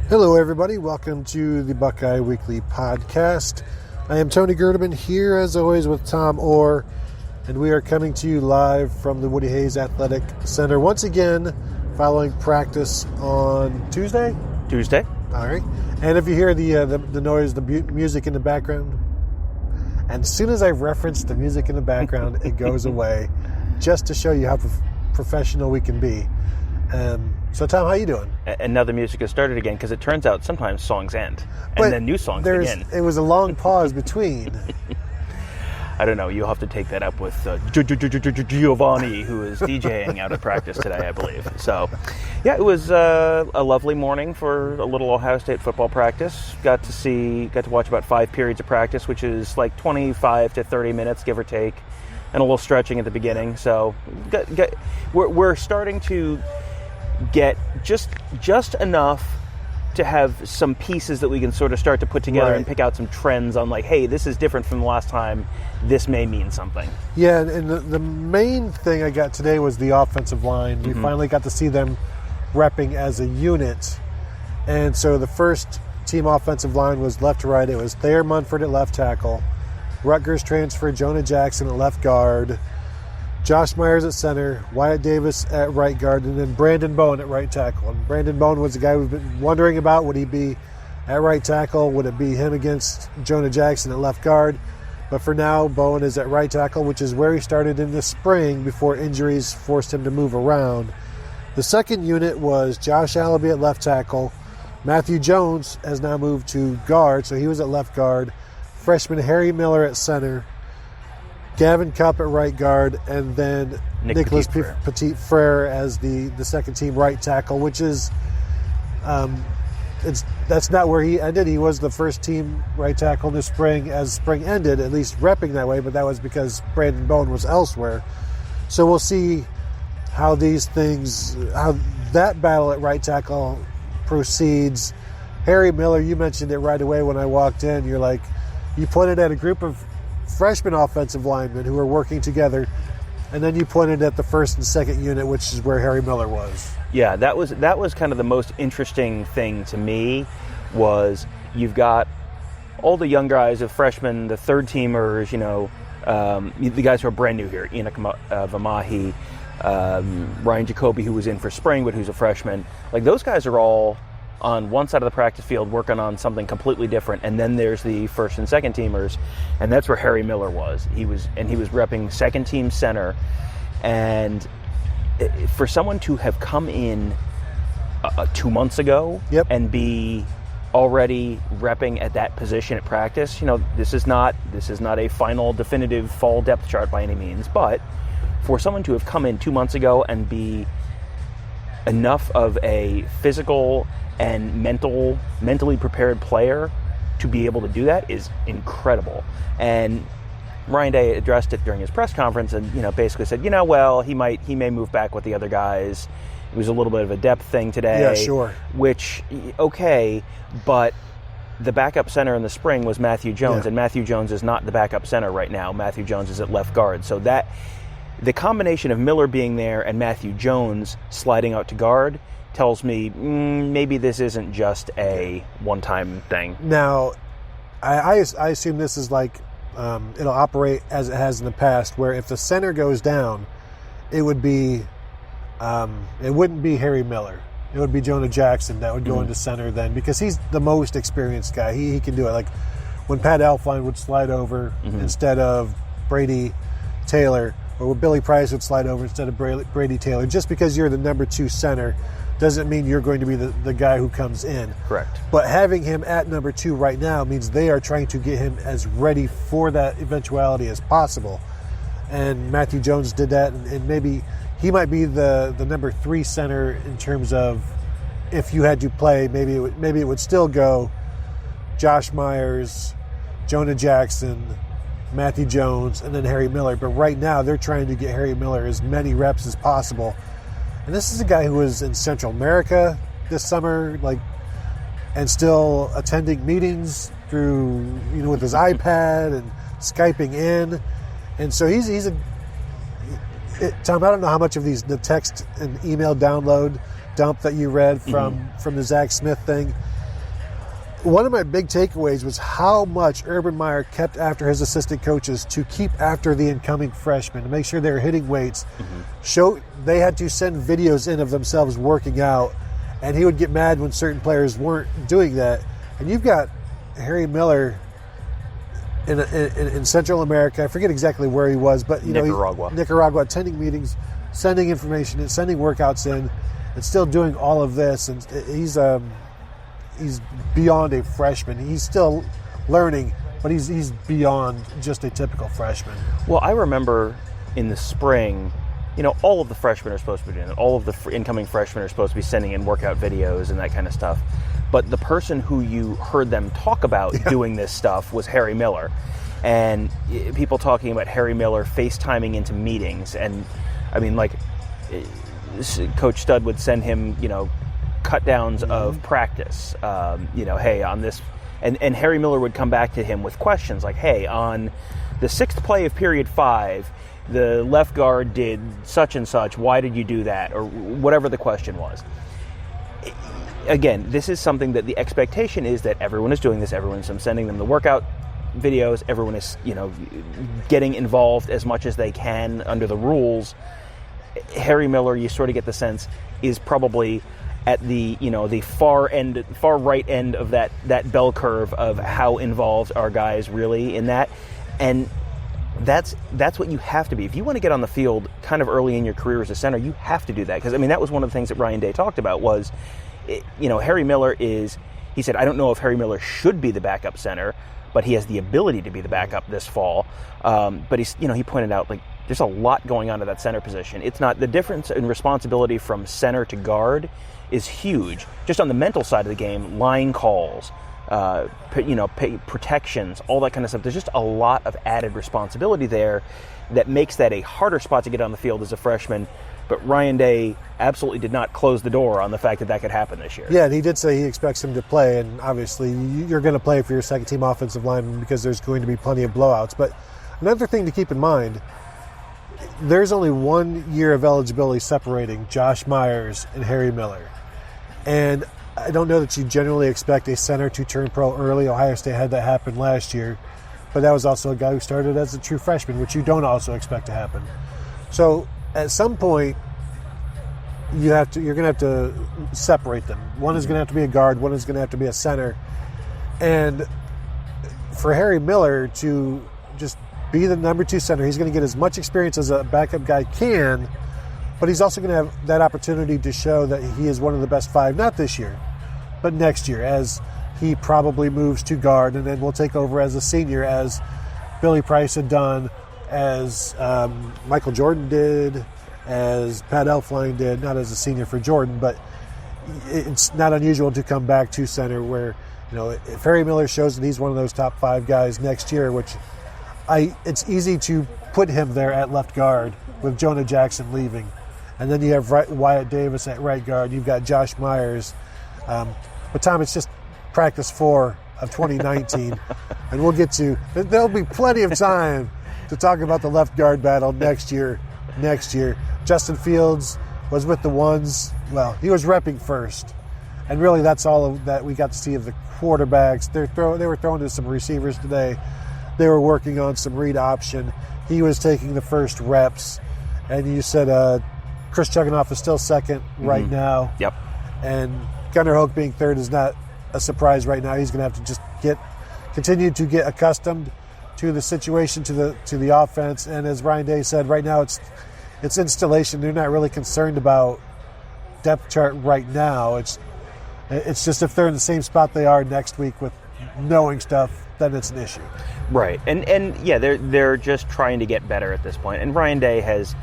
Hello, everybody. Welcome to the Buckeye Weekly Podcast. I am Tony Gerdeman here, as always, with Tom Orr, and we are coming to you live from the Woody Hayes Athletic Center once again, following practice on Tuesday. All right. And if you hear the noise, the music in the background, and as soon as I reference the music in the background, it goes away, just to show you how professional we can be. So, Tom, how you doing? And now the music has started again, because it turns out sometimes songs end, and then new songs begin. It was a long pause between. I don't know. You'll have to take that up with Giovanni, who is DJing out at practice today, I believe. So, yeah, it was a lovely morning for a little Ohio State football practice. Got to watch about 5 periods of practice, which is like 25 to 30 minutes, give or take, and a little stretching at the beginning. So, we're starting to get just enough to have some pieces that we can sort of start to put together and pick out some trends on, like, hey, this is different from the last time. This may mean something. Yeah, and the main thing I got today was the offensive line. We finally got to see them repping as a unit. And so the first team offensive line was left to right. It was Thayer Munford at left tackle, Rutgers transfer Jonah Jackson at left guard, Josh Myers at center, Wyatt Davis at right guard, and then Brandon Bowen at right tackle. And Brandon Bowen was the guy we've been wondering about. Would he be at right tackle? Would it be him against Jonah Jackson at left guard? But for now, Bowen is at right tackle, which is where he started in the spring before injuries forced him to move around. The second unit was Josh Allaby at left tackle. Matthew Jones has now moved to guard, so he was at left guard. Freshman Harry Miller at center. Gavin Cupp at right guard, and then Nicholas Petit Frere as the second team right tackle, which is that's not where he ended. He was the first team right tackle in the spring as spring ended, at least repping that way, but that was because Brandon Bowen was elsewhere. So we'll see how that battle at right tackle proceeds. Harry Miller, you mentioned it right away when I walked in. You pointed at a group of freshman offensive linemen who were working together, and then you pointed at the first and second unit, which is where Harry Miller was. Yeah, that was kind of the most interesting thing to me. Was you've got all the young guys, the freshmen, the third teamers, the guys who are brand new here, Enoch Vamahi, Ryan Jacoby, who was in for spring but who's a freshman. Like, those guys are all on one side of the practice field working on something completely different, and then there's the first and second teamers, and that's where Harry Miller was. He was repping second team center, and for someone to have come in 2 months ago and be already repping at that position at practice, this is not a final definitive fall depth chart by any means, but for someone to have come in 2 months ago and be enough of a physical and mentally prepared player to be able to do that is incredible. And Ryan Day addressed it during his press conference and, basically said, he may move back with the other guys. It was a little bit of a depth thing today. Yeah, sure. Which, okay, but the backup center in the spring was Matthew Jones, and Matthew Jones is not the backup center right now. Matthew Jones is at left guard. So that the combination of Miller being there and Matthew Jones sliding out to guard tells me maybe this isn't just a one-time thing. Now, I assume this is like it'll operate as it has in the past, where if the center goes down, it wouldn't be Harry Miller. It would be Jonah Jackson that would go into center then, because he's the most experienced guy. He can do it. Like when Pat Elflein would slide over instead of Brady Taylor, or Billy Price would slide over instead of Brady Taylor. Just because you're the number 2 center doesn't mean you're going to be the guy who comes in. Correct. But having him at number 2 right now means they are trying to get him as ready for that eventuality as possible. And Matthew Jones did that, and maybe he might be the number 3 center in terms of if you had to play, maybe it would still go Josh Myers, Jonah Jackson, Matthew Jones, and then Harry Miller. But right now they're trying to get Harry Miller as many reps as possible. And this is a guy who was in Central America this summer, and still attending meetings through, with his iPad and Skyping in. And so he's Tom, I don't know how much of the text and email dump that you read from the Zach Smith thing, one of my big takeaways was how much Urban Meyer kept after his assistant coaches to keep after the incoming freshmen to make sure they were hitting weights. They had to send videos in of themselves working out, and he would get mad when certain players weren't doing that. And you've got Harry Miller in Central America. I forget exactly where he was, but Nicaragua, attending meetings, sending information and sending workouts in, and still doing all of this. And he's beyond a freshman. He's still learning, but he's beyond just a typical freshman. Well, I remember in the spring, all of the freshmen are supposed to be doing it. All of the incoming freshmen are supposed to be sending in workout videos and that kind of stuff. But the person who you heard them talk about doing this stuff was Harry Miller. And people talking about Harry Miller FaceTiming into meetings. And, I mean, like, Coach Stud would send him, cut downs of practice, hey, on this. And Harry Miller would come back to him with questions like, hey, on the 6th play of period 5, the left guard did such and such. Why did you do that? Or whatever the question was. Again, this is something that the expectation is that everyone is doing this. Everyone's sending them the workout videos. Everyone is, getting involved as much as they can under the rules. Harry Miller, you sort of get the sense, is probably at the the far right end of that bell curve of how involved are guys really in that. And that's what you have to be. If you want to get on the field kind of early in your career as a center, you have to do that. Because, I mean, that was one of the things that Ryan Day talked about was, Harry Miller he said, I don't know if Harry Miller should be the backup center, but he has the ability to be the backup this fall. But he pointed out, like, there's a lot going on at that center position. It's not, the difference in responsibility from center to guard is huge. Just on the mental side of the game, line calls, protections, all that kind of stuff. There's just a lot of added responsibility there that makes that a harder spot to get on the field as a freshman. But Ryan Day absolutely did not close the door on the fact that could happen this year. Yeah, and he did say he expects him to play, and obviously you're going to play for your second-team offensive lineman because there's going to be plenty of blowouts. But another thing to keep in mind, there's only 1 year of eligibility separating Josh Myers and Harry Miller. And I don't know that you generally expect a center to turn pro early. Ohio State had that happen last year, but that was also a guy who started as a true freshman, which you don't also expect to happen. So at some point, you're going to have to separate them. One is going to have to be a guard. One is going to have to be a center. And for Harry Miller to just be the number 2 center, he's going to get as much experience as a backup guy can, but he's also going to have that opportunity to show that he is one of the best 5, not this year, but next year, as he probably moves to guard and then will take over as a senior, as Billy Price had done, as Michael Jordan did, as Pat Elflein did, not as a senior for Jordan, but it's not unusual to come back to center where, if Harry Miller shows that he's one of those top 5 guys next year, which it's easy to put him there at left guard with Jonah Jackson leaving. And then you have Wyatt Davis at right guard. You've got Josh Myers. But Tom, it's just practice 4 of 2019. And we'll get to, there'll be plenty of time to talk about the left guard battle next year. Justin Fields was with the ones. Well, he was repping first. And really that's all of that we got to see of the quarterbacks. They were throwing to some receivers today. They were working on some read option. He was taking the first reps. And you said Chris Chuganoff is still second right now. Yep. And Gunnar Hoke being third is not a surprise right now. He's going to have to just continue to get accustomed to the situation, to the offense. And as Ryan Day said, right now it's installation. They're not really concerned about depth chart right now. It's just if they're in the same spot they are next week with knowing stuff, then it's an issue. Right. And yeah, they're just trying to get better at this point. And Ryan Day has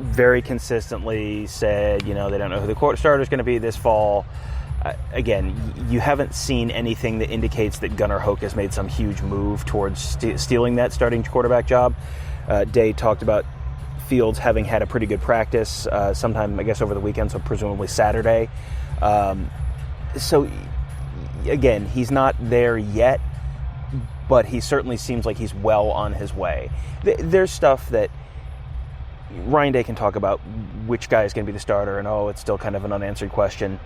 very consistently said, they don't know who the starter is going to be this fall. Again, you haven't seen anything that indicates that Gunnar Hoke has made some huge move towards stealing that starting quarterback job. Day talked about Fields having had a pretty good practice sometime, I guess, over the weekend, so presumably Saturday. So, again, he's not there yet, but he certainly seems like he's well on his way. There's stuff that Ryan Day can talk about, which guy is going to be the starter, and it's still kind of an unanswered question.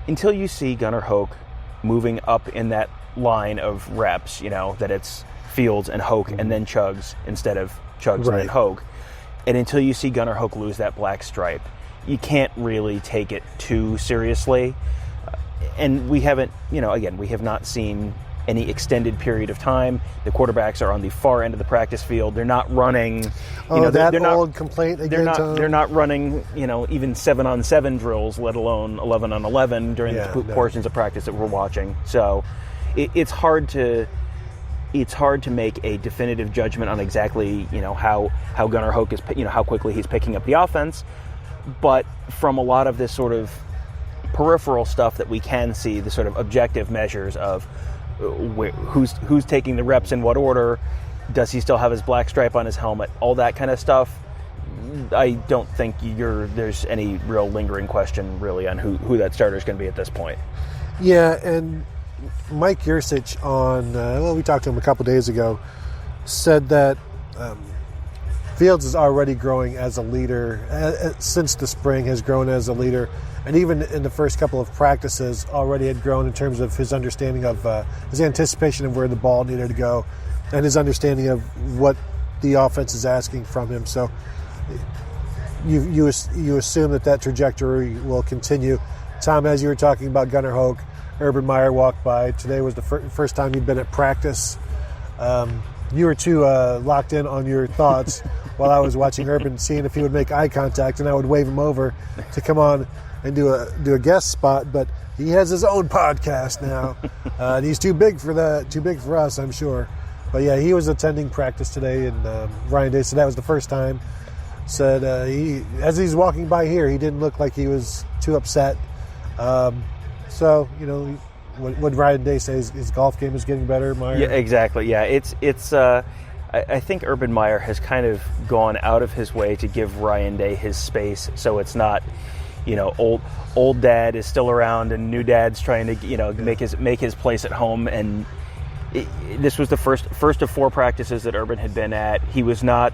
Until you see Gunnar Hoke moving up in that line of reps, that it's Fields and Hoke and then Chugs instead of Chugs and then Hoke. And until you see Gunnar Hoke lose that black stripe, you can't really take it too seriously. And we haven't, we have not seen any extended period of time. The quarterbacks are on the far end of the practice field. They're not running. That old complaint again. They're not running. Even 7-on-7 drills, let alone 11-on-11 during the portions of practice that we're watching. So it's hard to make a definitive judgment on exactly how Gunnar Hoke is how quickly he's picking up the offense. But from a lot of this sort of peripheral stuff that we can see, the sort of objective measures of who's taking the reps in what order, does he still have his black stripe on his helmet, all that kind of stuff, I don't think there's any real lingering question really on who that starter is going to be at this point. Yeah, and Mike Yursich we talked to him a couple days ago, said that Fields is already growing as a leader, since the spring has grown as a leader, and even in the first couple of practices already had grown in terms of his understanding of his anticipation of where the ball needed to go and his understanding of what the offense is asking from him. So you assume that trajectory will continue. Tom, as you were talking about Gunnar Hoke, Urban Meyer walked by. Today was the first time he'd been at practice. You were too locked in on your thoughts while I was watching Urban, seeing if he would make eye contact, and I would wave him over to come on and do a guest spot. But he has his own podcast now, and he's too big for that. Too big for us, I'm sure. But yeah, he was attending practice today, and Ryan Day said that was the first time. Said as he's walking by here, he didn't look like he was too upset. So, what Ryan Day says, his golf game is getting better, Meyer? Yeah, exactly. Yeah, it's. I think Urban Meyer has kind of gone out of his way to give Ryan Day his space, so it's not, old dad is still around and new dad's trying to, make his place at home. And this was the first of 4 practices that Urban had been at. He was not,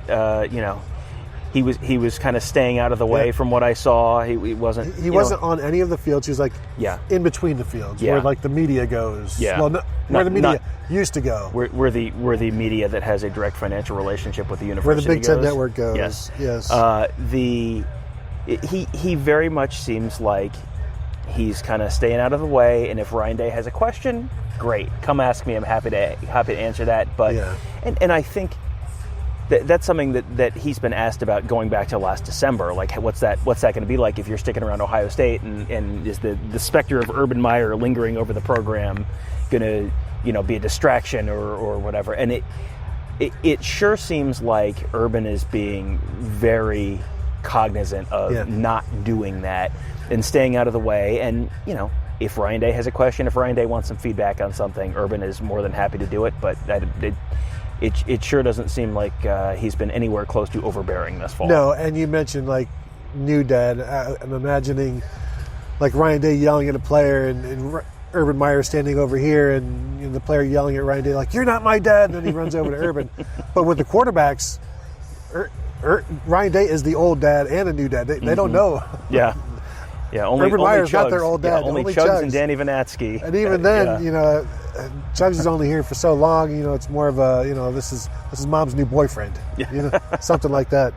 He was kind of staying out of the way from what I saw. He wasn't. He wasn't on any of the fields. He was in between the fields where the media goes. Yeah. Well, where the media used to go. Where the media that has a direct financial relationship with the university. Where the Big Ten goes. Network goes. Yes. He very much seems like he's kind of staying out of the way. And if Ryan Day has a question, great, come ask me. I'm happy to answer that. But and I think. That's something that he's been asked about going back to last December. Like, what's that going to be like if you're sticking around Ohio State, and is the specter of Urban Meyer lingering over the program going to be a distraction or whatever? And it sure seems like Urban is being very cognizant of not doing that and staying out of the way. And if Ryan Day has a question, if Ryan Day wants some feedback on something, Urban is more than happy to do it. But it sure doesn't seem like he's been anywhere close to overbearing this fall. No, and you mentioned new dad. I'm imagining Ryan Day yelling at a player and Urban Meyer standing over here, and the player yelling at Ryan Day "You're not my dad," and then he runs over to Urban. But with the quarterbacks, Ryan Day is the old dad and a new dad. They don't know. Yeah. Yeah, only Meyer's Chugs. not their old dad. Yeah, only Chugs and Danny Vanatsky. And even then, Chugs is only here for so long. It's more of a, this is mom's new boyfriend. Something like that.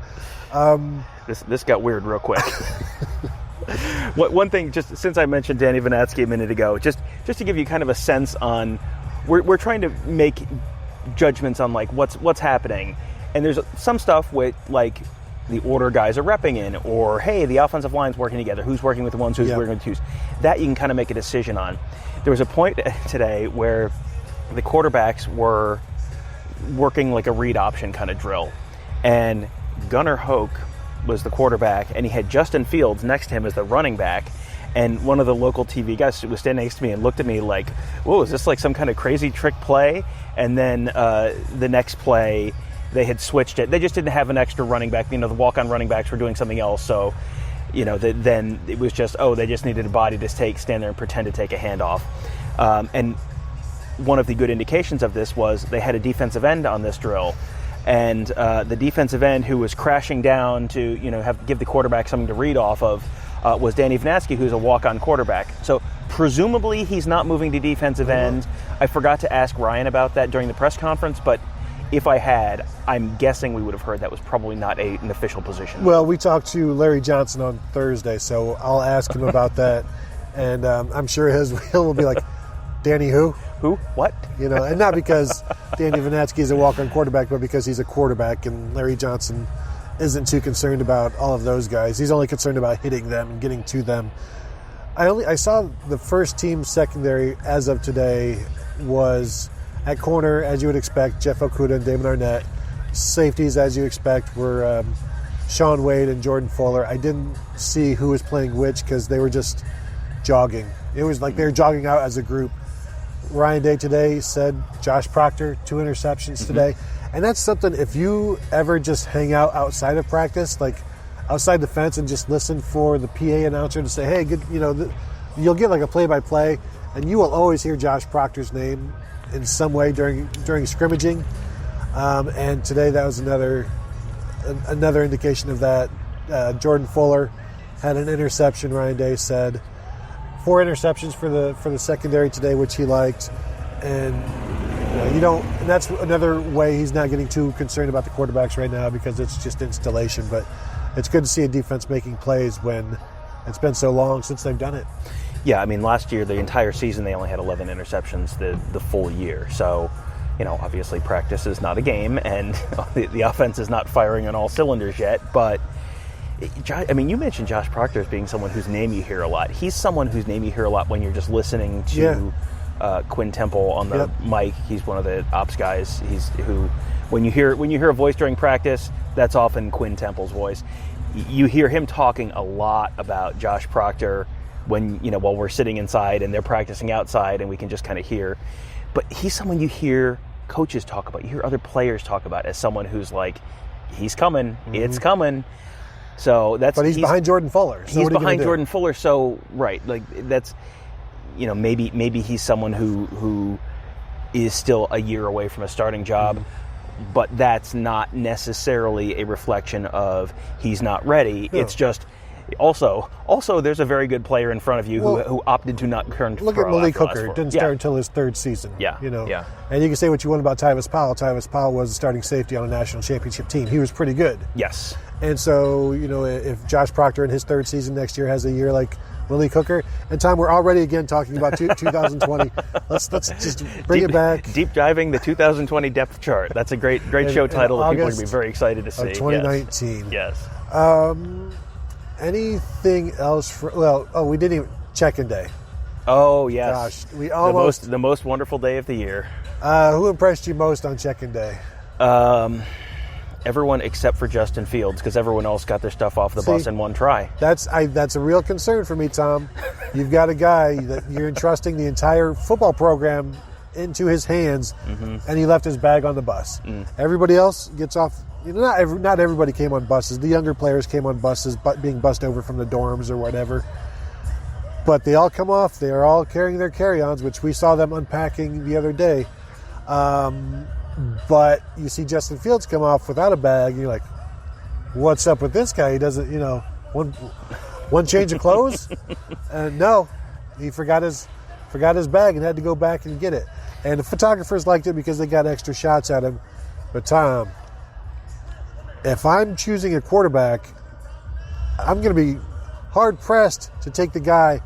This got weird real quick. One thing, just since I mentioned Danny Vanatsky a minute ago, just to give you kind of a sense on, we're trying to make judgments on what's happening, and there's some stuff with the order guys are repping in, or hey, the offensive line's working together. Who's working with the ones? Who's working with the twos? That you can kind of make a decision on. There was a point today where the quarterbacks were working like a read option kind of drill, and Gunnar Hoke was the quarterback, and he had Justin Fields next to him as the running back. And one of the local TV guys was standing next to me and looked at me like, "Whoa, is this like some kind of crazy trick play?" And then the next play, they had switched it. They just didn't have an extra running back. The walk-on running backs were doing something else. So, then it was just, they just needed a body to stand there and pretend to take a handoff. And one of the good indications of this was they had a defensive end on this drill. And the defensive end who was crashing down to, give the quarterback something to read off of was Danny Vanatsky, who's a walk-on quarterback. So presumably he's not moving to defensive end. I forgot to ask Ryan about that during the press conference, but if I had, I'm guessing we would have heard that was probably not an official position. Well, we talked to Larry Johnson on Thursday, so I'll ask him about that, and I'm sure he'll will be like, Danny who? Who? What? You know, and not because Danny Vanatsky is a walk-on quarterback, but because he's a quarterback, and Larry Johnson isn't too concerned about all of those guys. He's only concerned about hitting them and getting to them. I saw the first team secondary as of today was at corner, as you would expect, Jeff Okuda and Damon Arnett. Safeties, as you expect, were Sean Wade and Jordan Fuller. I didn't see who was playing which because they were just jogging. It was like they were jogging out as a group. Ryan Day today said Josh Proctor, 2 interceptions today. And that's something, if you ever just hang out outside of practice, like outside the fence and just listen for the PA announcer to say, hey, good, you know, you'll get like a play-by-play, and you will always hear Josh Proctor's name in some way during scrimmaging. And today that was another indication of that. Jordan Fuller had an interception, Ryan Day said. 4 interceptions for the secondary today, which he liked. And and that's another way he's not getting too concerned about the quarterbacks right now because it's just installation. But it's good to see a defense making plays when it's been so long since they've done it. Yeah, I mean, last year, the entire season, they only had 11 interceptions the full year. So, obviously practice is not a game, and the offense is not firing on all cylinders yet. But, I mean, you mentioned Josh Proctor as being someone whose name you hear a lot. He's someone whose name you hear a lot when you're just listening to Quinn Temple on the mic. He's one of the ops guys. When you hear a voice during practice, that's often Quinn Temple's voice. You hear him talking a lot about Josh Proctor when, while we're sitting inside and they're practicing outside and we can just kind of hear. But he's someone you hear coaches talk about, you hear other players talk about as someone who's like, he's coming, it's coming. So but he's behind Jordan Fuller. So he's behind Jordan Fuller, so right, like that's, maybe he's someone who is still a year away from a starting job. But that's not necessarily a reflection of he's not ready. No. It's just also there's a very good player in front of you who opted to not turn. Look at Malik Hooker. Didn't start until his 3rd season. Yeah. And you can say what you want about Tyvis Powell. Tyvis Powell was a starting safety on a national championship team. He was pretty good. Yes. And so, if Josh Proctor in his 3rd season next year has a year like Malik Hooker, and Tom, we're already again talking about 2020. Let's just bring it back. Deep diving the 2020 depth chart. That's a great show title that people are going to be very excited to see. 2019. Yes. Anything else? We didn't even check-in day. Oh yes. Gosh, we almost the most wonderful day of the year. Who impressed you most on check-in day? Everyone except for Justin Fields, because everyone else got their stuff off the bus in one try. That's a real concern for me, Tom. You've got a guy that you're entrusting the entire football program into his hands, and he left his bag on the bus. Everybody else gets off. Not everybody came on buses. The younger players came on buses, being bussed over from the dorms or whatever. But they all come off. They are all carrying their carry-ons, which we saw them unpacking the other day. But you see Justin Fields come off without a bag, and you're like, what's up with this guy? He doesn't, one change of clothes? No, he forgot his bag and had to go back and get it. And the photographers liked it because they got extra shots at him. But Tom, if I'm choosing a quarterback, I'm going to be hard-pressed to take the guy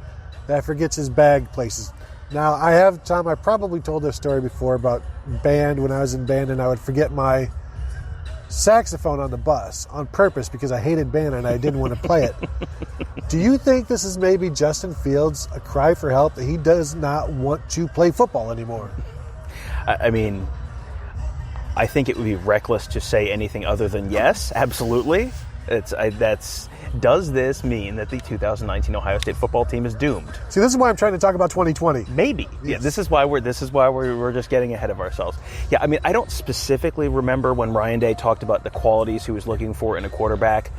that forgets his bag places. Now, I probably told this story before about band, when I was in band and I would forget my saxophone on the bus on purpose because I hated band and I didn't want to play it. Do you think this is maybe Justin Fields' a cry for help that he does not want to play football anymore? I mean, I think it would be reckless to say anything other than yes, absolutely. Does this mean that the 2019 Ohio State football team is doomed? See, this is why I'm trying to talk about 2020. Maybe. Yes. Yeah, this is why we're just getting ahead of ourselves. Yeah, I mean, I don't specifically remember when Ryan Day talked about the qualities he was looking for in a quarterback,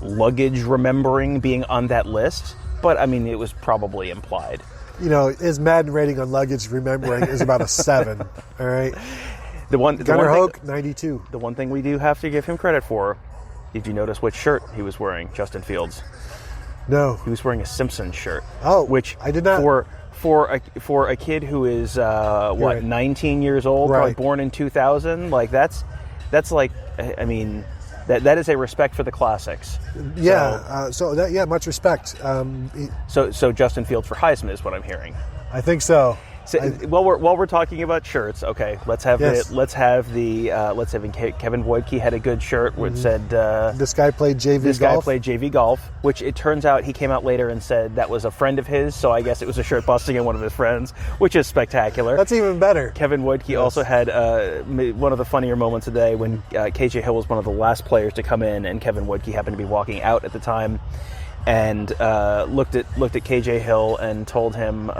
luggage remembering being on that list, but I mean, it was probably implied. His Madden rating on luggage remembering is about a 7, all right? Gunnar Hoke, 92. The one thing we do have to give him credit for, did you notice which shirt he was wearing, Justin Fields? No. He was wearing a Simpsons shirt. Oh, which I did not. For a kid who is right. 19 years old, Right. probably born in 2000, like that's like, I mean, that is a respect for the classics. Yeah. Much respect. So Justin Fields for Heisman is what I'm hearing. I think so. So, while we're talking about shirts, okay, let's have Yes. Kevin Wojtke had a good shirt which said This guy played JV this golf. guy played JV golf, which it turns out he came out later and said that was a friend of his. So I guess it was a shirt busting in one of his friends, which is spectacular. That's even better. Kevin Wojtke also had one of the funnier moments of the day when KJ Hill was one of the last players to come in, and Kevin Wojtke happened to be walking out at the time, and looked at KJ Hill and told him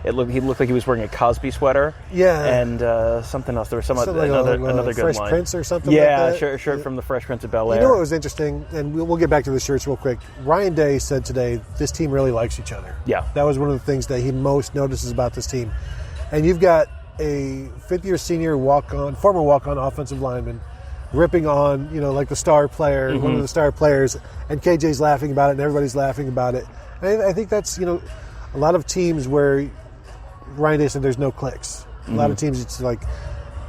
he looked like he was wearing a Cosby sweater. Yeah. And something else. There was another good Fresh line. Prince or something yeah, like that. shirt from the Fresh Prince of Bel-Air. You know what was interesting, and we'll get back to the shirts real quick. Ryan Day said today, this team really likes each other. Yeah. That was one of the things that he most notices about this team. And you've got a fifth-year senior former walk-on offensive lineman ripping on, like the star player, one of the star players, and KJ's laughing about it, and everybody's laughing about it. And I think that's, a lot of teams where Ryan Day said there's no clicks. A lot of teams, it's like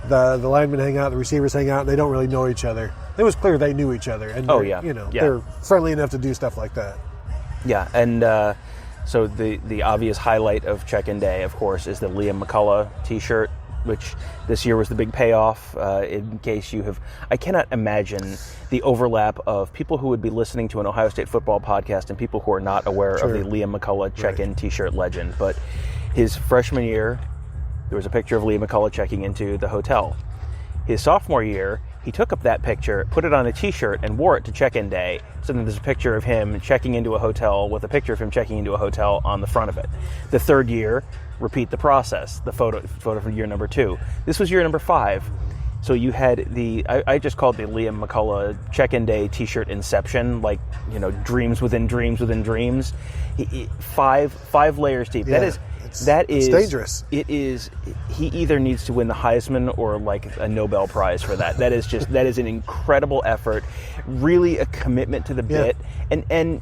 the linemen hang out, the receivers hang out, and they don't really know each other. It was clear they knew each other, and they're friendly enough to do stuff like that. Yeah, and so the obvious highlight of check-in day, of course, is the Liam McCullough T-shirt, which this year was the big payoff. In case you have, I cannot imagine the overlap of people who would be listening to an Ohio State football podcast and people who are not aware of the Liam McCullough check-in T-shirt legend. But his freshman year, there was a picture of Liam McCullough checking into the hotel. His sophomore year, he took up that picture, put it on a T-shirt, and wore it to check-in day. So then there's a picture of him checking into a hotel with a picture of him checking into a hotel on the front of it. The third year, repeat the process. The photo from year number 2. This was year number 5. So you had I just called the Liam McCullough check-in day T-shirt inception, like, dreams within dreams within dreams. Five layers deep. Yeah. That is dangerous. It is. He either needs to win the Heisman or like a Nobel Prize for that. That is an incredible effort, really a commitment to the bit, and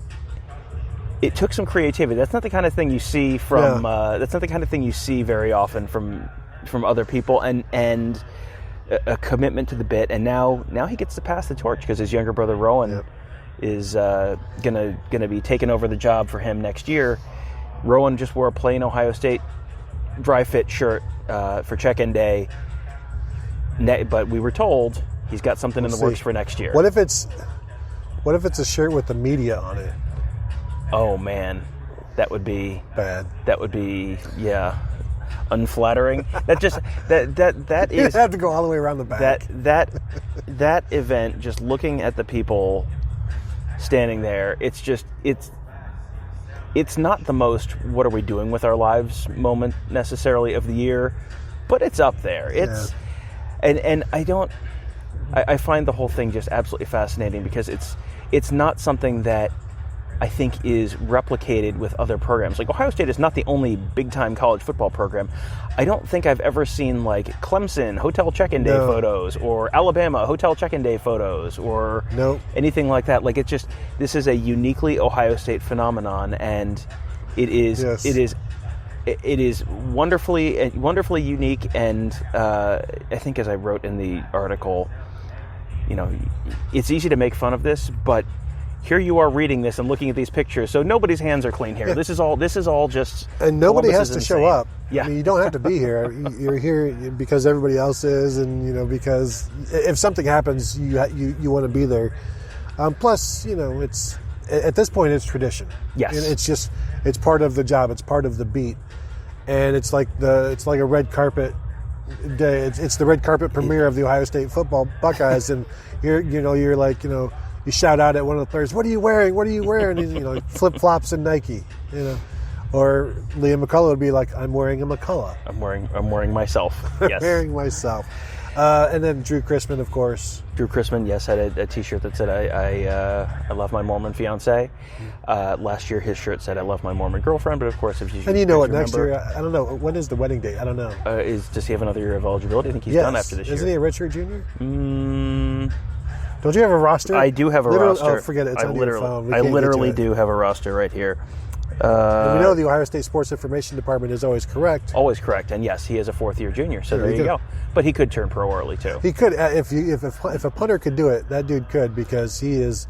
it took some creativity. That's not the kind of thing you see from. That's not the kind of thing you see very often from other people, and a commitment to the bit. And now he gets to pass the torch because his younger brother Rowan is gonna be taking over the job for him next year. Rowan just wore a plain Ohio State dry fit shirt for check-in day, but we were told he's got something in the works for next year. What if it's a shirt with the media on it? Oh man, that would be bad. That would be unflattering. That is. You'd have to go all the way around the back. That event, just looking at the people standing there, it's not the most what are we doing with our lives moment necessarily of the year, but it's up there. And I find the whole thing just absolutely fascinating because it's not something that I think is replicated with other programs. Like Ohio State is not the only big-time college football program. I don't think I've ever seen like Clemson hotel check-in day photos or Alabama hotel check-in day photos or anything like that. Like this is a uniquely Ohio State phenomenon, and it is wonderfully unique. And I think, as I wrote in the article, it's easy to make fun of this, but here you are reading this and looking at these pictures, so nobody's hands are clean here. Yeah. This is all just, and nobody has to show up. Yeah. I mean, you don't have to be here. You're here because everybody else is, and because if something happens, you want to be there. Plus, it's at this point it's tradition. Yes, and it's part of the job. It's part of the beat, and it's like a red carpet day. It's the red carpet premiere of the Ohio State football Buckeyes, and you're like you shout out at one of the players, "What are you wearing? What are you wearing?" Flip flops and Nike, Or Liam McCullough would be like, "I'm wearing a McCullough. I'm wearing myself." Yes, wearing myself. And then Drew Chrisman, of course. Drew Chrisman, yes, had a T-shirt that said, "I love my Mormon fiance." Last year, his shirt said, "I love my Mormon girlfriend." But of course, if you what next year? I don't know. When is the wedding date? I don't know. Does he have another year of eligibility? I think he's done after this year. Isn't he a redshirt junior? Don't you have a roster? I do have a roster. Oh, forget it. It's on your phone. I literally do have a roster right here. And we know the Ohio State Sports Information Department is always correct. Always correct. And yes, he is a fourth-year junior, so there you go. But he could turn pro early, too. He could. If a punter could do it, that dude could, because he is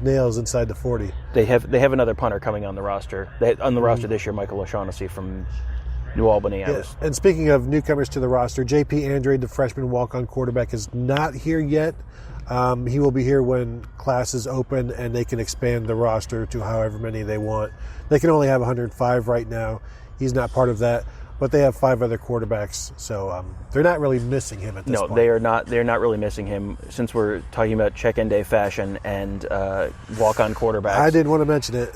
nails inside the 40. They have another punter coming on the roster. Roster this year, Michael O'Shaughnessy from New Albany. Yes. And speaking of newcomers to the roster, J.P. Andrade, the freshman walk-on quarterback, is not here yet. He will be here when classes open and they can expand the roster to however many they want. They can only have 105 right now. He's not part of that, but they have 5 other quarterbacks, so they're not really missing him at this point. No, they are not. They're not really missing him. Since we're talking about check-in day fashion and walk-on quarterbacks, I didn't want to mention it.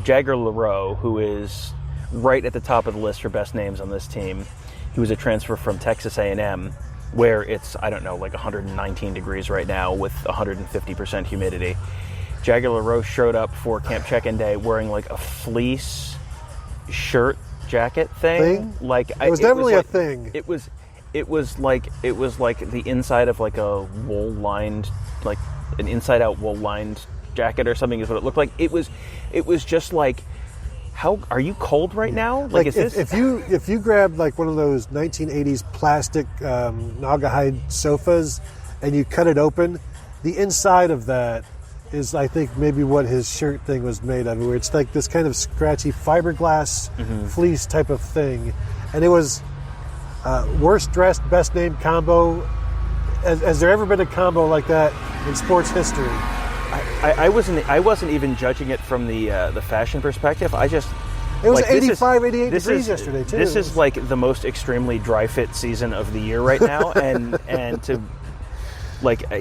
Jagger LaRoe, who is right at the top of the list for best names on this team, he was a transfer from Texas A&M, where it's, I don't know, like 119 degrees right now with 150% humidity. Jagger LaRoe showed up for camp check-in day wearing like a fleece shirt jacket thing. Like it was definitely a thing. It was like the inside of like a wool-lined, like an inside-out wool-lined jacket or something is what it looked like. It was just like, how are you cold right now? Like is this? If you grabbed like one of those 1980s plastic Naugahyde sofas and you cut it open, the inside of that is, I think, maybe what his shirt thing was made of, where it's like this kind of scratchy fiberglass fleece type of thing. And it was worst dressed, best named combo. Has there ever been a combo like that in sports history? I wasn't even judging it from the fashion perspective. It was 85, 88 degrees yesterday too. This is like the most extremely dry fit season of the year right now, and to like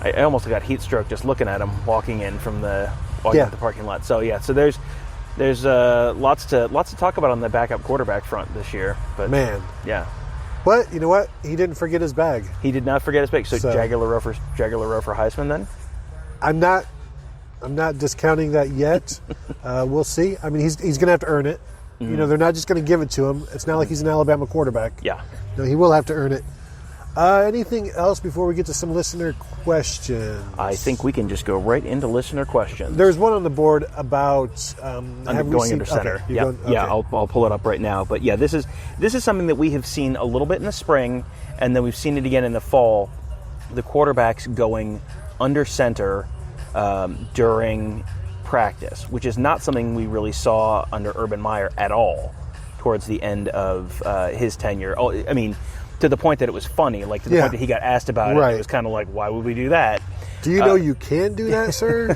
I almost got heat stroke just looking at him walking out the parking lot. So yeah, so there's lots to talk about on the backup quarterback front this year. But man, yeah. But you know what? He didn't forget his bag. He did not forget his bag. So Jagger LaRoe for Heisman then? I'm not discounting that yet. We'll see. I mean, he's going to have to earn it. Mm-hmm. You know, they're not just going to give it to him. It's not like he's an Alabama quarterback. Yeah. No, he will have to earn it. Anything else before we get to some listener questions? I think we can just go right into listener questions. There's one on the board about going under center. Okay, yeah, I'll pull it up right now. But yeah, this is something that we have seen a little bit in the spring, and then we've seen it again in the fall. The quarterbacks going under center during practice, which is not something we really saw under Urban Meyer at all towards the end of his tenure. I mean, to the point that it was funny, like to the point that he got asked about it. It was kind of like, why would we do that? Do you know you can do that, sir?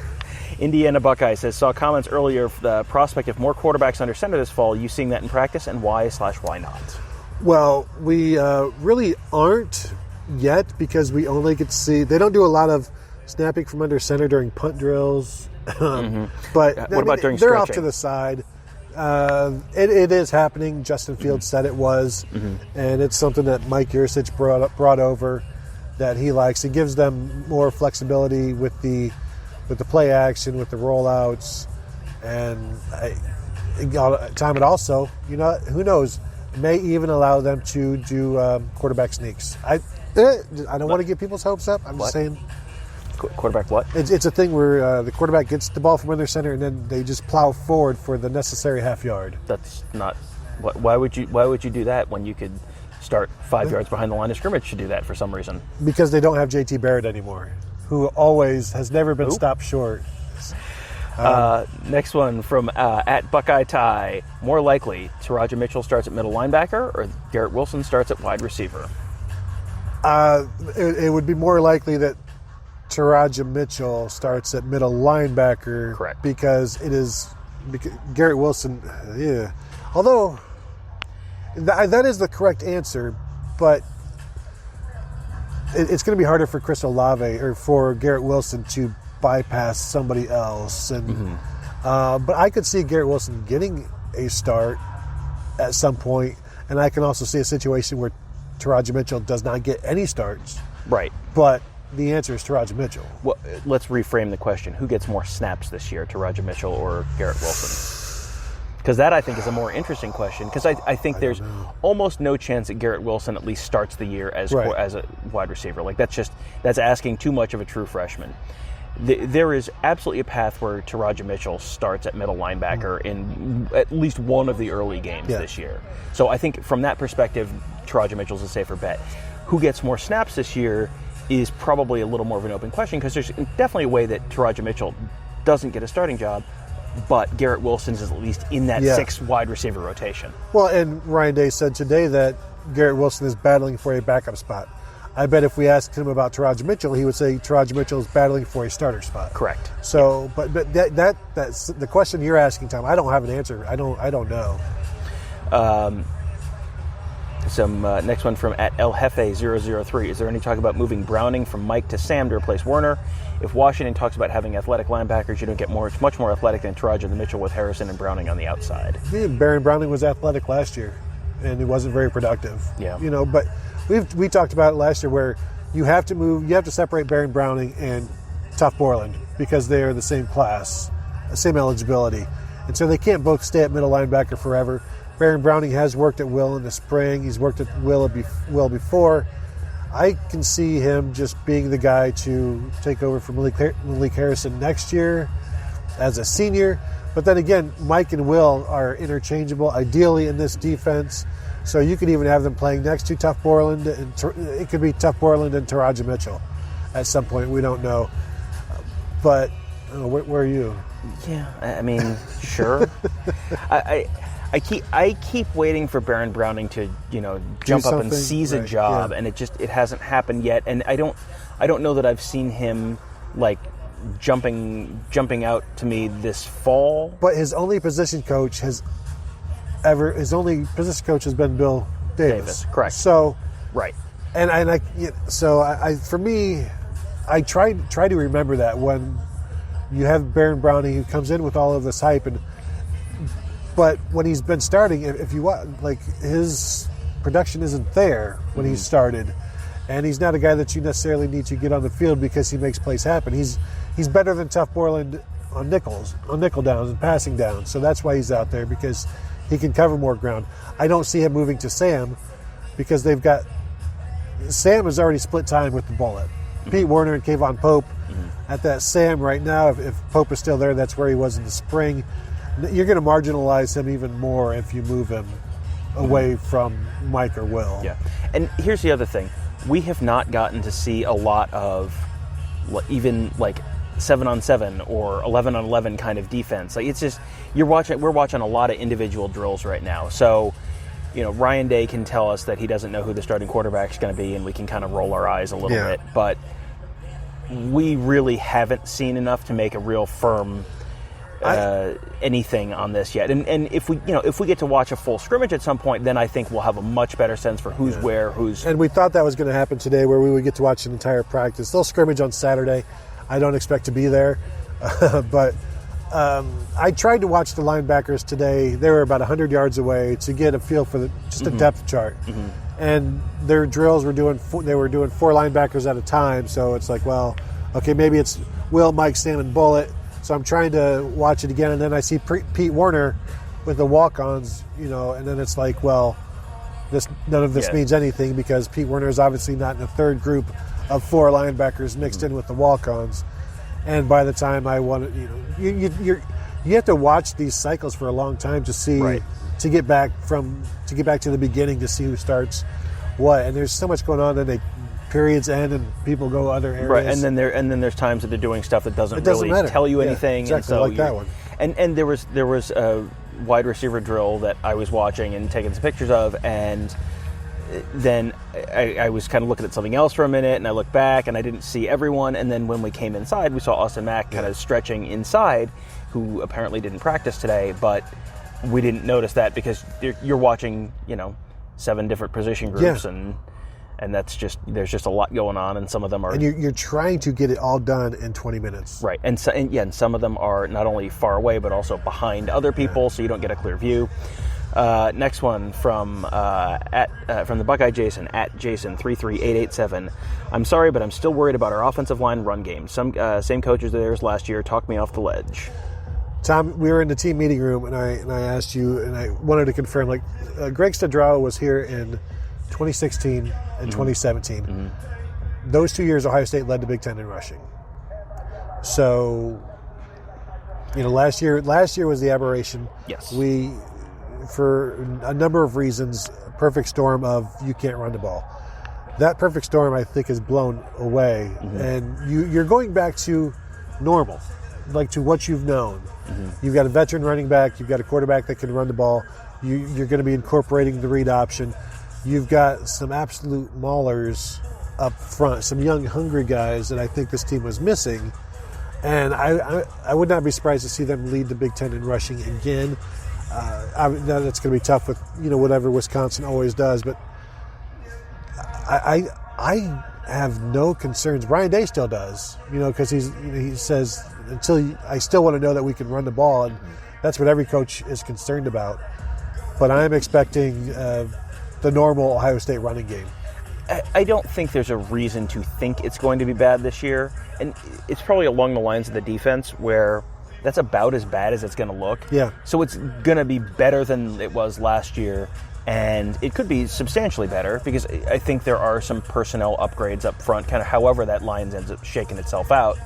Indiana Buckeye says, saw comments earlier of the prospect of more quarterbacks under center this fall. You seeing that in practice, and why/why not? Well, we really aren't yet, because we only get to see, they don't do a lot of snapping from under center during punt drills. But what about during they're stretching? off to the side. It is happening. Justin Fields said it was, and it's something that Mike Yursich brought over that he likes. It gives them more flexibility with the play action, with the rollouts, and time it also, you know, who knows, may even allow them to do quarterback sneaks. I don't want to get people's hopes up. I'm just saying. Quarterback what? It's a thing where the quarterback gets the ball from under center and then they just plow forward for the necessary half yard. That's not. Why would you do that when you could start 5 yards behind the line of scrimmage to do that for some reason? Because they don't have J.T. Barrett anymore, who has never been stopped short. Next one from at Buckeye Tie. More likely, Taraja Mitchell starts at middle linebacker or Garrett Wilson starts at wide receiver? It would be more likely that Taraja Mitchell starts at middle linebacker. Correct. Because Garrett Wilson, although that is the correct answer, but it's going to be harder for Chris Olave or for Garrett Wilson to bypass somebody else. And but I could see Garrett Wilson getting a start at some point, and I can also see a situation where Taraja Mitchell does not get any starts. Right. But the answer is Taraja Mitchell. Well, let's reframe the question. Who gets more snaps this year, Taraja Mitchell or Garrett Wilson? Because that, I think, is a more interesting question. Because I think there's almost no chance that Garrett Wilson at least starts the year as a wide receiver. Like, that's asking too much of a true freshman. There is absolutely a path where Taraja Mitchell starts at middle linebacker in at least one of the early games this year. So I think from that perspective, Taraja Mitchell's a safer bet. Who gets more snaps this year is probably a little more of an open question, because there's definitely a way that Taraja Mitchell doesn't get a starting job, but Garrett Wilson is at least in that 6 wide receiver rotation. Well, and Ryan Day said today that Garrett Wilson is battling for a backup spot. I bet if we asked him about Taraja Mitchell, he would say Taraja Mitchell is battling for a starter spot. Correct. So, but that's the question you're asking, Tom. I don't have an answer. I don't know. Next one from @ElJefe003. Is there any talk about moving Browning from Mike to Sam to replace Werner? If Washington talks about having athletic linebackers, you don't get much more athletic than Taraja and Mitchell with Harrison and Browning on the outside. Yeah, Baron Browning was athletic last year, and it wasn't very productive. Yeah. But we talked about it last year where you have to separate Baron Browning and Tough Borland because they are the same class, same eligibility. And so they can't both stay at middle linebacker forever. Baron Browning has worked at will in the spring. He's worked at will before. I can see him just being the guy to take over from Malik Harrison next year as a senior. But then again, Mike and Will are interchangeable, ideally in this defense. So you could even have them playing next to Tough Borland, and it could be Tough Borland and Taraja Mitchell at some point. We don't know. But where are you? Yeah, I mean, sure. I keep waiting for Baron Browning to jump up and seize a job, and it hasn't happened yet. And I don't know that I've seen him like jumping out to me this fall. But his only position coach has been Bill Davis. Correct. So right. And for me, I try to remember that when you have Baron Browning who comes in with all of this hype, but when he's been starting, if you want, like, his production isn't there when he started, and he's not a guy that you necessarily need to get on the field because he makes plays happen. He's better than Tough Borland on nickel downs and passing downs, so that's why he's out there, because he can cover more ground. I don't see him moving to Sam because Sam has already split time with the bullet. Pete Werner and Kayvon Pope at that Sam right now. If Pope is still there, that's where he was in the spring. You're going to marginalize him even more if you move him away from Mike or Will. Yeah. And here's the other thing. We have not gotten to see a lot of even like 7-on-7 or 11-on-11 kind of defense. Like, it's just we're watching a lot of individual drills right now. So, Ryan Day can tell us that he doesn't know who the starting quarterback is going to be, and we can kind of roll our eyes a little bit. But we really haven't seen enough to make a real firm anything on this yet. And if we get to watch a full scrimmage at some point, then I think we'll have a much better sense for who's where, who's. And we thought that was going to happen today, where we would get to watch an entire practice. They'll scrimmage on Saturday. I don't expect to be there, but I tried to watch the linebackers today. They were about 100 yards away to get a feel for a depth chart. And their drills were doing 4 linebackers at a time. So it's like, well, okay, maybe it's Will, Mike, Sam, and Bullet. So I'm trying to watch it again, and then I see Pete Werner with the walk-ons, and then it's like, well, none of this means anything, because Pete Werner is obviously not in the third group of 4 linebackers mixed in with the walk-ons. And by the time I want to, you have to watch these cycles for a long time to see to get back to the beginning to see who starts what. And there's so much going on, and periods end and people go other areas. Right, and then there's times that they're doing stuff that doesn't really tell you anything. Exactly, and so like that one. And there was a wide receiver drill that I was watching and taking some pictures of, and then I was kind of looking at something else for a minute, and I looked back and I didn't see everyone, and then when we came inside, we saw Austin Mack kind of stretching inside, who apparently didn't practice today, but we didn't notice that because you're watching 7 different position groups, and that's there's just a lot going on, and some of them are. And you're trying to get it all done in 20 minutes. Right, and some of them are not only far away but also behind other people, so you don't get a clear view. Next one from the Buckeye Jason @Jason33887. I'm sorry, but I'm still worried about our offensive line run game. Some same coaches there as last year talked me off the ledge. Tom, we were in the team meeting room, and I asked you, and I wanted to confirm, like, Greg Studrawa was here in 2016 and 2017. Mm-hmm. Those 2 years, Ohio State led the Big Ten in rushing. So, last year was the aberration. Yes. We, for a number of reasons, perfect storm of you can't run the ball. That perfect storm, I think, is blown away, mm-hmm. and you're going back to normal, like to what you've known. Mm-hmm. You've got a veteran running back. You've got a quarterback that can run the ball. You're going to be incorporating the read option. You've got some absolute maulers up front, some young, hungry guys that I think this team was missing. And I would not be surprised to see them lead the Big Ten in rushing again. That's going to be tough with whatever Wisconsin always does, but I have no concerns. Brian Day still does, because he says I still want to know that we can run the ball, and that's what every coach is concerned about. But I'm expecting the normal Ohio State running game. I don't think there's a reason to think it's going to be bad this year, and it's probably along the lines of the defense where that's about as bad as it's going to look. Yeah. So it's going to be better than it was last year, and it could be substantially better because I think there are some personnel upgrades up front, kind of however that line ends up shaking itself out.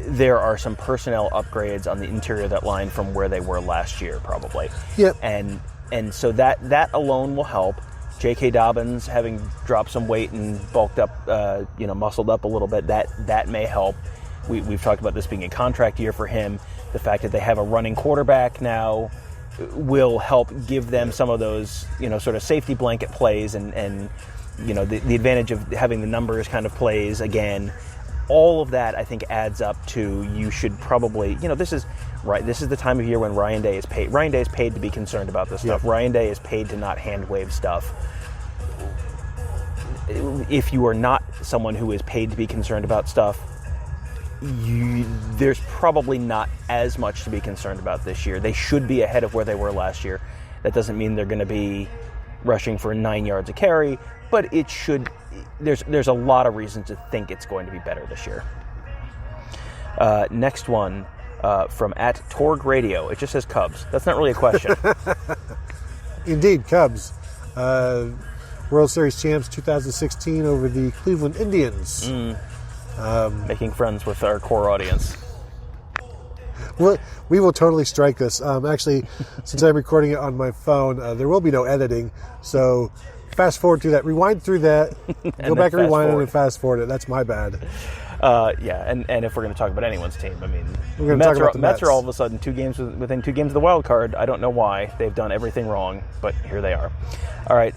There are some personnel upgrades on the interior of that line from where they were last year, probably. Yep. And so that alone will help. J.K. Dobbins having dropped some weight and bulked up, muscled up a little bit, that may help. We've talked about this being a contract year for him. The fact that they have a running quarterback now will help give them some of those, sort of safety blanket plays and the advantage of having the numbers kind of plays again. All of that, I think, adds up to you should probably, this is the time of year when Ryan Day is paid. Ryan Day is paid to be concerned about this stuff. Ryan Day is paid to not hand wave stuff. If you are not someone who is paid to be concerned about stuff, there's probably not as much to be concerned about this year. They should be ahead of where they were last year. That doesn't mean they're going to be rushing for 9 yards a carry, but it should. There's a lot of reasons to think it's going to be better this year. Next one from @Torg Radio. It just says Cubs. That's not really a question. Indeed, Cubs. World Series champs 2016 over the Cleveland Indians. Making friends with our core audience. Well, we will totally strike this. Actually, since I'm recording it on my phone, there will be no editing. So fast forward through that. Rewind through that. Go back and rewind and fast forward it. That's my bad. And if we're going to talk about anyone's team, I mean, we're going to talk about the Mets are all of a sudden within 2 games of the wild card. I don't know why. They've done everything wrong, but here they are. All right,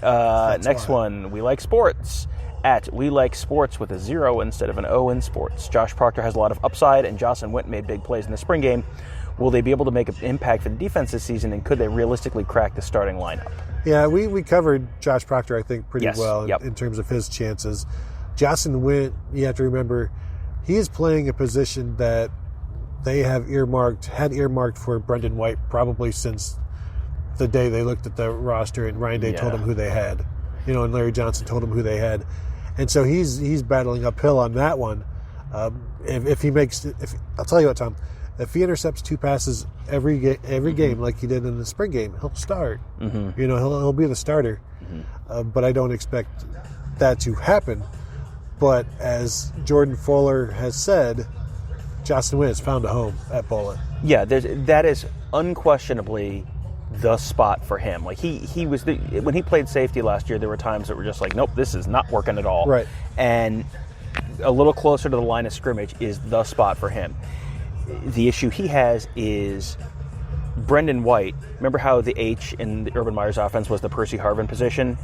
next one. We like sports. We like sports with a 0 instead of an O in sports. Josh Proctor has a lot of upside, and Jocelyn Wint made big plays in the spring game. Will they be able to make an impact for the defense this season, and could they realistically crack the starting lineup? Yeah, we covered Josh Proctor, I think, pretty well in terms of his chances. Jocelyn Wint, you have to remember, he is playing a position that they had earmarked for Brendan White probably since the day they looked at the roster and Ryan Day told them who they had. And Larry Johnson told them who they had. And so he's battling uphill on that one. If I'll tell you what, Tom, if he intercepts 2 passes every game like he did in the spring game, he'll start. Mm-hmm. He'll be the starter. Mm-hmm. But I don't expect that to happen. But as Jordan Fuller has said, Jocelyn Wint has found a home at Bowling. Yeah, that is unquestionably the spot for him. Like he was when he played safety last year, there were times that were just like, nope, this is not working at all. Right. And a little closer to the line of scrimmage is the spot for him. The issue he has is Brendan White. Remember how the H in the Urban Meyer's offense was the Percy Harvin position?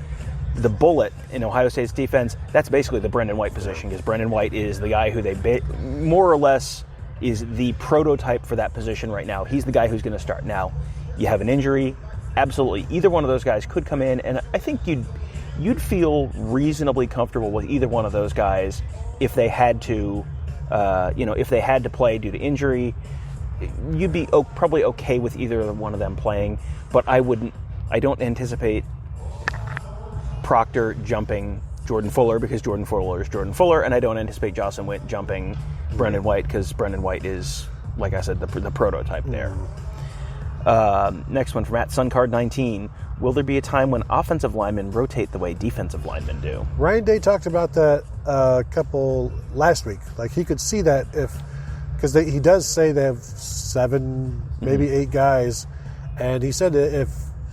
The bullet in Ohio State's defense, that's basically the Brendan White position, because Brendan White is the guy who they more or less is the prototype for that position right now. He's the guy who's going to start. Now, you have an injury, absolutely. Either one of those guys could come in, and I think you'd feel reasonably comfortable with either one of those guys if they had to, if they had to play due to injury. You'd be probably okay with either one of them playing, but I don't anticipate Proctor jumping Jordan Fuller because Jordan Fuller is Jordan Fuller, and I don't anticipate Jocelyn Wint jumping Brendan White because Brendan White is, like I said, the prototype there. Next one from @Suncard19. Will there be a time when offensive linemen rotate the way defensive linemen do? Ryan Day talked about that a couple last week. Like, he could see that because he does say they have 7, maybe 8 guys, and he said that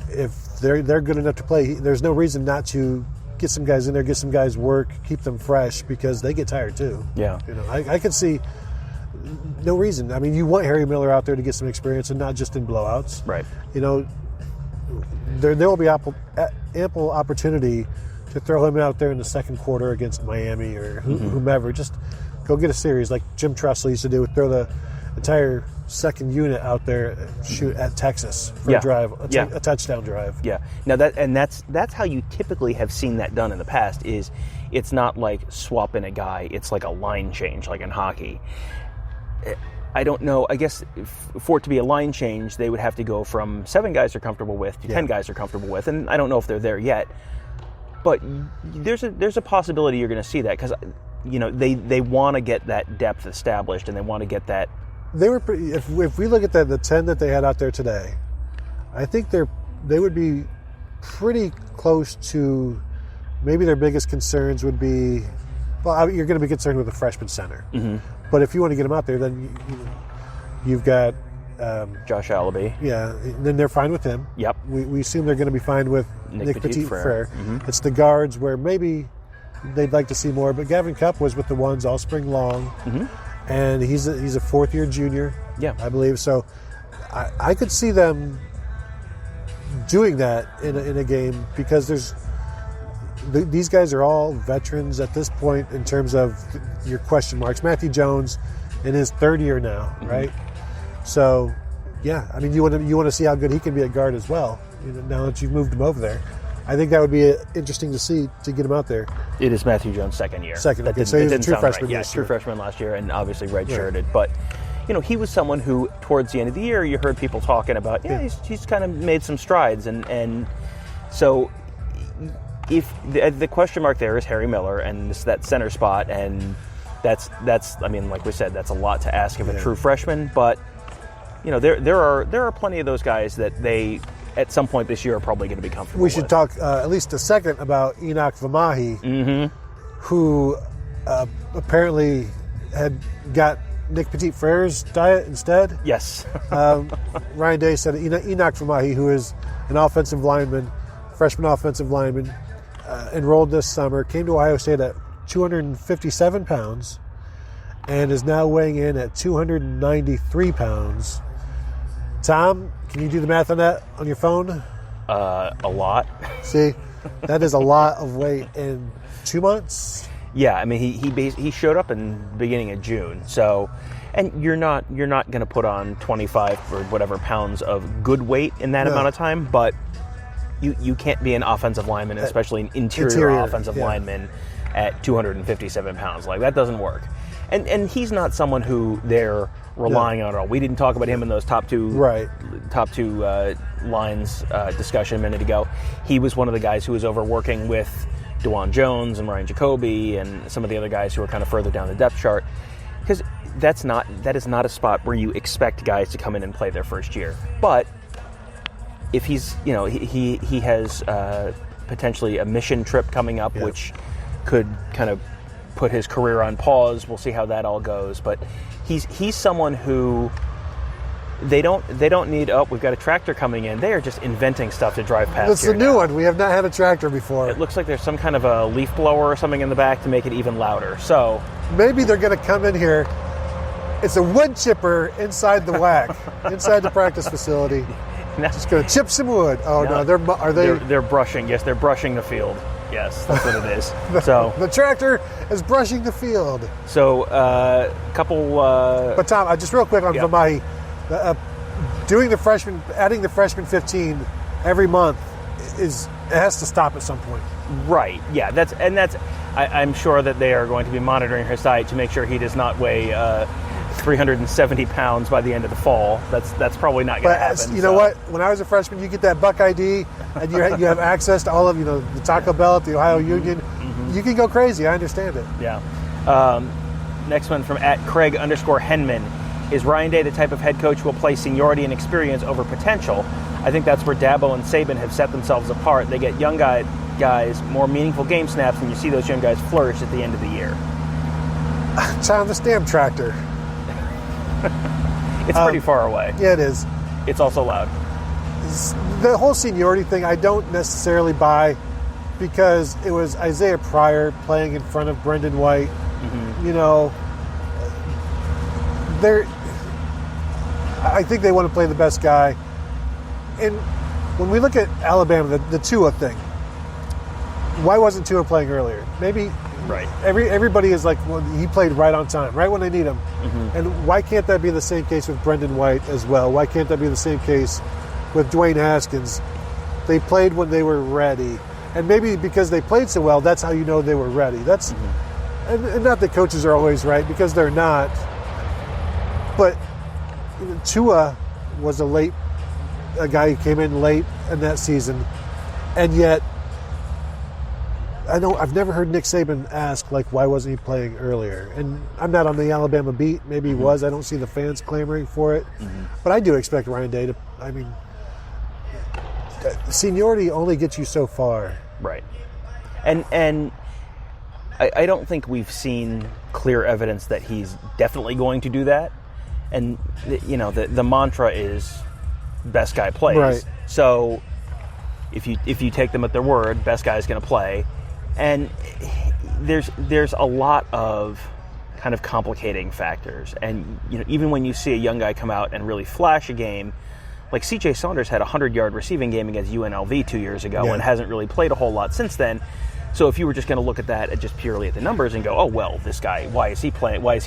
if they're good enough to play, there's no reason not to get some guys in there, get some guys work, keep them fresh, because they get tired too. Yeah, I could see no reason. I mean, you want Harry Miller out there to get some experience and not just in blowouts. Right. There will be ample opportunity to throw him out there in the second quarter against Miami or whomever. Just go get a series like Jim Tressel used to do. Throw the entire second unit out there, shoot at Texas for a drive, a touchdown drive. Yeah. Now that's how you typically have seen that done in the past. Is it's not like swapping a guy; it's like a line change, like in hockey. I don't know. I guess for it to be a line change, they would have to go from 7 guys they're comfortable with to 10 guys they're comfortable with, and I don't know if they're there yet. But there's a possibility you're going to see that because they want to get that depth established and they want to get that. They were pretty, if we look at the 10 that they had out there today, I think they would be pretty close to. Maybe their biggest concerns would be, well, you're going to be concerned with the freshman center. Mm-hmm. But if you want to get them out there, then you've got Josh Allaby. Yeah, then they're fine with him. Yep. We assume they're going to be fine with Nick Petit-Frere. Mm-hmm. It's the guards where maybe they'd like to see more. But Gavin Cupp was with the ones all spring long, and he's a fourth-year junior. Yeah, I believe so. I could see them doing that in a game because these guys are all veterans at this point in terms of your question marks. Matthew Jones in his 3rd year now, right? So, yeah, I mean, you want to see how good he can be at guard as well. Now that you've moved him over there, I think that would be interesting to see to get him out there. It is Matthew Jones' 2nd year. Okay, so he's a true freshman. Right. Yeah, true freshman last year, and obviously redshirted. But he was someone who, towards the end of the year, you heard people talking about. He's kind of made some strides, and so. If the question mark there is Harry Miller and it's that center spot, and that's I mean, like we said, that's a lot to ask of a true freshman. But there are plenty of those guys that they at some point this year are probably going to be comfortable. We should talk at least a second about Enoch Vamahi, who apparently had got Nick Petit-Frere's diet instead. Yes. Ryan Day said Enoch Vamahi, who is an freshman offensive lineman. Enrolled this summer, came to Ohio State at 257 pounds and is now weighing in at 293 pounds. Tom, can you do the math on that on your phone? A lot. See, that is a lot of weight in 2 months. Yeah, I mean he showed up in the beginning of June, so and you're not going to put on 25 or whatever pounds of good weight in that amount of time, but. You can't be an offensive lineman, especially an interior offensive lineman, at 257 pounds. Like, that doesn't work. And he's not someone who they're relying on at all. We didn't talk about him in those top two lines discussion a minute ago. He was one of the guys who was over working with DeJuan Jones and Ryan Jacoby and some of the other guys who were kind of further down the depth chart. Because that is not a spot where you expect guys to come in and play their first year. But if he's, he has potentially a mission trip coming up, which could kind of put his career on pause. We'll see how that all goes. But he's someone who they don't need. Oh, we've got a tractor coming in. They are just inventing stuff to drive past. That's a new one. We have not had a tractor before. It looks like there's some kind of a leaf blower or something in the back to make it even louder. So maybe they're going to come in here. It's a wood chipper inside the WAC, inside the practice facility. Just going to chip some wood. Oh no, They're brushing. Yes, they're brushing the field. Yes, that's what it is. So the tractor is brushing the field. So couple. But Tom, just real quick on Vamahi, adding the freshman 15 every month it has to stop at some point. Right. Yeah. I'm sure that they are going to be monitoring his diet to make sure he does not weigh 370 pounds by the end of the fall. That's probably not going to happen. You know what? When I was a freshman, you get that Buck ID, and you have access to all of the Taco Bell at the Ohio Union. Mm-hmm. You can go crazy. I understand it. Yeah. Next one from @Craig_Henman. Is Ryan Day the type of head coach who will play seniority and experience over potential? I think that's where Dabo and Saban have set themselves apart. They get young guys more meaningful game snaps, and you see those young guys flourish at the end of the year. It's on the stamp tractor. It's pretty far away. Yeah, it is. It's also loud. The whole seniority thing I don't necessarily buy, because it was Isaiah Pryor playing in front of Brendan White. Mm-hmm. You know, I think they want to play the best guy. And when we look at Alabama, the Tua thing, why wasn't Tua playing earlier? Maybe right. Everybody is like, well, he played right on time, right when they need him. Mm-hmm. And why can't that be the same case with Brendan White as well? Why can't that be the same case with Dwayne Haskins? They played when they were ready. And maybe because they played so well, that's how you know they were ready. That's and not that coaches are always right, because they're not. But Tua was a guy who came in late in that season, and yet I've never heard Nick Saban ask, like, why wasn't he playing earlier? And I'm not on the Alabama beat. Maybe he was. I don't see the fans clamoring for it. Mm-hmm. But I do expect Ryan Day to, I mean, seniority only gets you so far. Right. And I don't think we've seen clear evidence that he's definitely going to do that. And, you know, the mantra is best guy plays. Right. So if you take them at their word, best guy is going to play. And there's a lot of kind of complicating factors. And, you know, even when you see a young guy come out and really flash a game, like C.J. Saunders had a 100-yard receiving game against UNLV 2 years ago and hasn't really played a whole lot since then. So if you were just going to look at that and just purely at the numbers and go, oh, well, this guy, why is he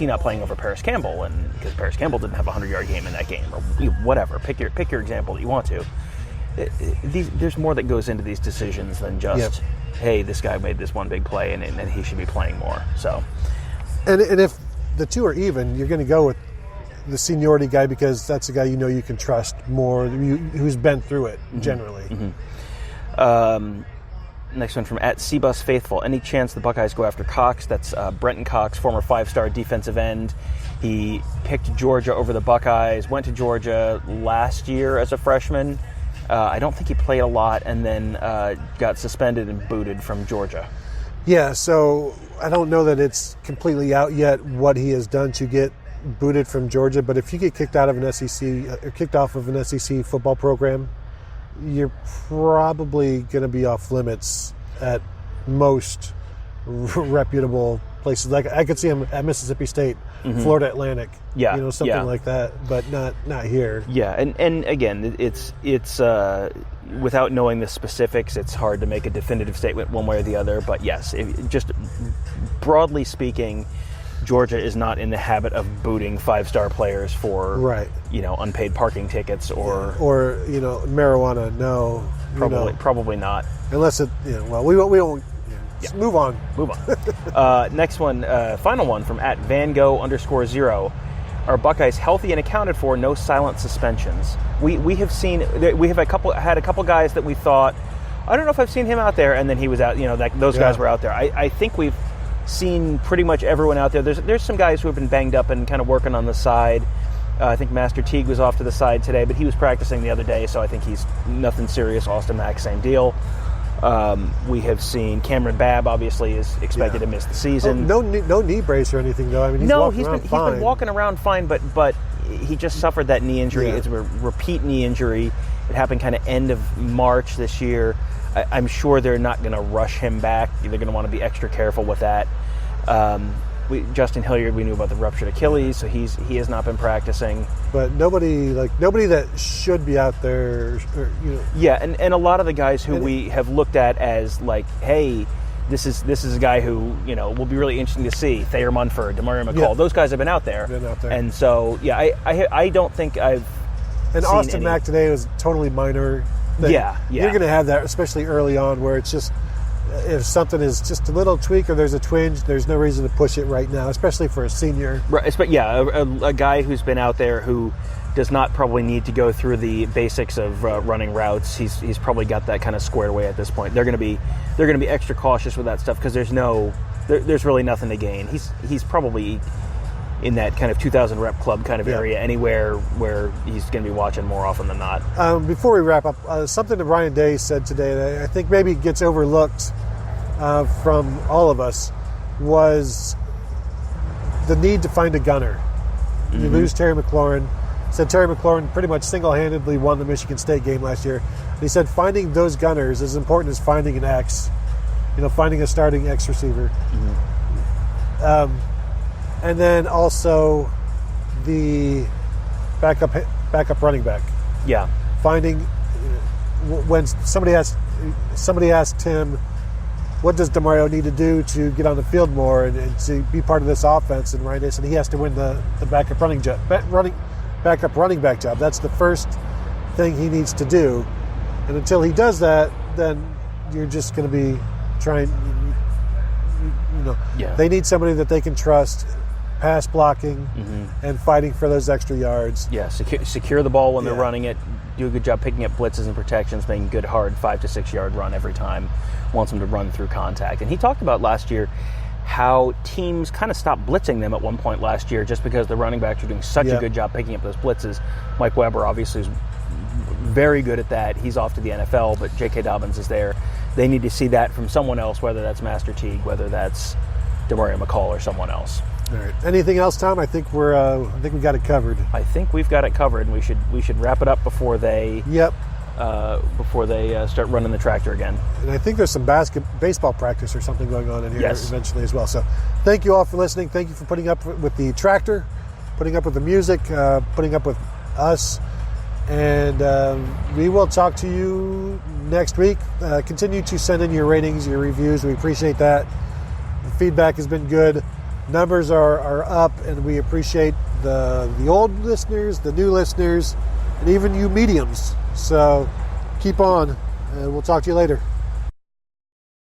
not playing over Paris Campbell? And because Paris Campbell didn't have a 100-yard game in that game, or whatever. Pick your example that you want to. There's more that goes into these decisions than just, hey, this guy made this one big play and he should be playing more. So, and if the two are even, you're going to go with the seniority guy, because that's a guy you know you can trust more, who's been through it generally. Mm-hmm. Next one from @CBusFaithful. Any chance the Buckeyes go after Cox? That's Brenton Cox, former 5-star defensive end. He picked Georgia over the Buckeyes, went to Georgia last year as a freshman. I don't think he played a lot, and then got suspended and booted from Georgia. Yeah, so I don't know that it's completely out yet what he has done to get booted from Georgia, but if you get kicked out of an SEC or kicked off of an SEC football program, you're probably going to be off limits at most reputable places. Like I could see him at Mississippi State, Florida Atlantic, something like that, but not here. Yeah, and again, it's without knowing the specifics, it's hard to make a definitive statement one way or the other. But yes, just broadly speaking, Georgia is not in the habit of booting 5-star players for unpaid parking tickets or marijuana. No, probably not. Unless it, we won't. Yeah. Move on. Next one, final one from @VanGo_0. Are Buckeyes healthy and accounted for? No silent suspensions. We have had a couple guys that we thought, I don't know if I've seen him out there, and then he was out. Those guys were out there. I think we've seen pretty much everyone out there. There's some guys who have been banged up and kind of working on the side. I think Master Teague was off to the side today, but he was practicing the other day, so I think he's nothing serious. Austin Mack, same deal. We have seen Cameron Babb obviously is expected to miss the season. No knee brace or anything though. I mean, he's been walking around fine, but he just suffered that knee injury. Yeah. It's a repeat knee injury. It happened kind of end of March this year. I'm sure they're not going to rush him back. They're going to want to be extra careful with that. Justin Hilliard, we knew about the ruptured Achilles, so he has not been practicing. But nobody that should be out there. Yeah, and a lot of the guys who we have looked at as like, hey, this is a guy who will be really interesting to see. Thayer Munford, Demario McCall, those guys have been out there. And so I don't think I've. And seen Austin Mack today was totally minor. Yeah. You're going to have that, especially early on, where it's just. If something is just a little tweak or there's a twinge, there's no reason to push it right now, especially for a senior. Right, a guy who's been out there who does not probably need to go through the basics of running routes. He's probably got that kind of squared away at this point. They're going to be extra cautious with that stuff because there's really nothing to gain. He's probably in that kind of 2,000 rep club kind of area, anywhere where he's going to be watching more often than not. Before we wrap up, something that Ryan Day said today that I think maybe gets overlooked from all of us was the need to find a gunner. You lose Terry McLaurin. Said Terry McLaurin pretty much single-handedly won the Michigan State game last year. He said finding those gunners is as important as finding an X, finding a starting X receiver. And then also the backup running back. Yeah. Finding when somebody asked him, what does DeMario need to do to get on the field more and to be part of this offense? And Ryan Day said he has to win the backup backup running back job. That's the first thing he needs to do. And until he does that, then you're just going to be trying, They need somebody that they can trust, pass blocking and fighting for those extra yards. Yeah, secure the ball when they're running it, do a good job picking up blitzes and protections, making a good hard 5 to 6 yard run every time, wants them to run through contact. And he talked about last year how teams kind of stopped blitzing them at one point last year just because the running backs were doing such a good job picking up those blitzes. Mike Weber obviously is very good at that. He's off to the NFL, but J.K. Dobbins is there. They need to see that from someone else, whether that's Master Teague, whether that's DeMario McCall or someone else. All right. Anything else, Tom? I think we got it covered. I think we've got it covered, and we should wrap it up before they start running the tractor again. And I think there's some baseball practice or something going on in here eventually as well. So thank you all for listening. Thank you for putting up with the tractor, putting up with the music, putting up with us. And we will talk to you next week. Continue to send in your ratings, your reviews. We appreciate that. The feedback has been good. Numbers are up, and we appreciate the old listeners, the new listeners, and even you mediums. So keep on, and we'll talk to you later.